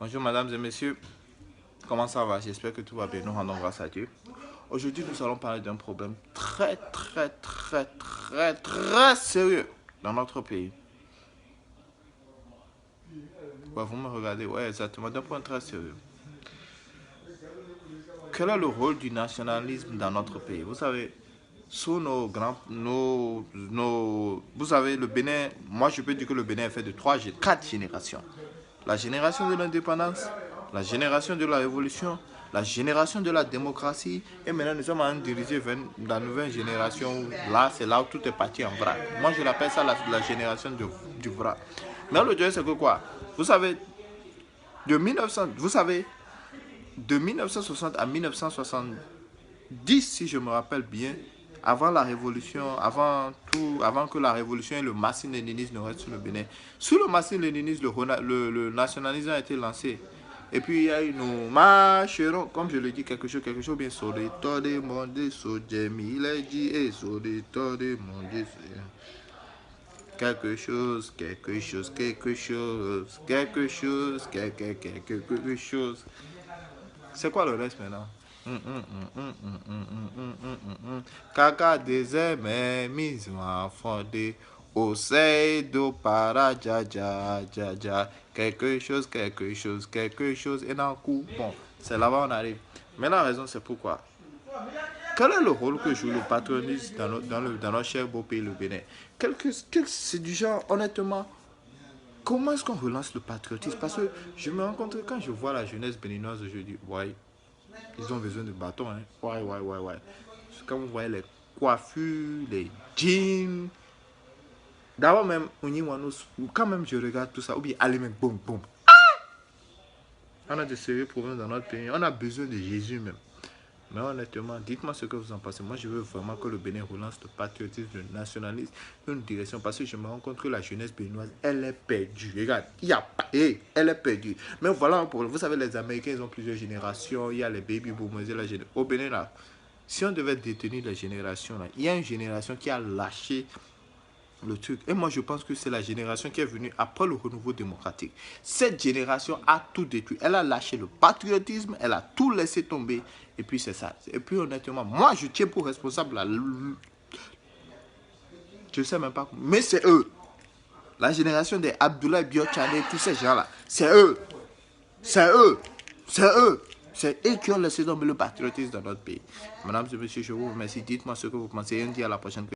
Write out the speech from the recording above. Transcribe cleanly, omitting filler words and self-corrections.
Bonjour mesdames et messieurs, comment ça va? J'espère que tout va bien, nous rendons grâce à Dieu. Aujourd'hui nous allons parler d'un problème très sérieux dans notre pays. Ouais, vous me regardez, ouais exactement, d'un point très sérieux. Quel est le rôle du nationalisme dans notre pays? Vous savez, sous vous savez, le Bénin, moi je peux dire que le Bénin est fait de 4 générations. La génération de l'indépendance, la génération de la révolution, la génération de la démocratie, et maintenant nous sommes en dirigé vers la nouvelle génération. Là, c'est là où tout est parti en vrac. Moi, je l'appelle ça la génération du vrac. Mais le Dieu, c'est que quoi? Vous savez, de 1960 à 1970, si je me rappelle bien, avant la révolution, avant que la révolution et le marxisme-léninisme ne restent sur le Bénin. Sous le marxisme-léninisme, le nationalisme a été lancé. Et puis il y a eu nous marcherons, comme je le dis, quelque chose bien solitaire de monde, Sojemi, il a dit, et solitaire de monde, quelque chose. C'est quoi le reste maintenant? Caca des aimés, mise à fonder. Au sein de para, ja. Quelque chose. Et d'un coup, bon, c'est là-bas on arrive. Mais la raison, c'est pourquoi. Quel est le rôle que joue le patriotisme dans notre cher beau pays, le Bénin? C'est du genre, honnêtement, comment est-ce qu'on relance le patriotisme? Parce que je me rends compte que quand je vois la jeunesse béninoise aujourd'hui, ouais, ils ont besoin de bâtons, hein. Ouais. Quand vous voyez les coiffures, les jeans, d'abord même, quand même je regarde tout ça, ou bien allez même, boum. On a de sérieux problèmes dans notre pays, on a besoin de Jésus même. Mais honnêtement, dites-moi ce que vous en pensez. Moi, je veux vraiment que le Bénin relance le patriotisme, le nationalisme, une direction. Parce que je me rends compte que la jeunesse béninoise, elle est perdue. Regarde, elle est perdue. Mais voilà, vous savez, les Américains, ils ont plusieurs générations. Il y a les baby boomers, au Bénin, là, si on devait détenir la génération, là, il y a une génération qui a lâché le truc. Et moi, je pense que c'est la génération qui est venue après le renouveau démocratique. Cette génération a tout détruit. Elle a lâché le patriotisme, elle a tout laissé tomber. Et puis, c'est ça. Et puis, honnêtement, moi, je tiens pour responsable je ne sais même pas. Mais c'est eux. La génération des Abdoulaye Biotchane, tous ces gens-là. C'est eux. C'est eux qui ont laissé tomber le patriotisme dans notre pays. Mesdames et messieurs, je vous remercie. Dites-moi ce que vous pensez. Et on dit à la prochaine.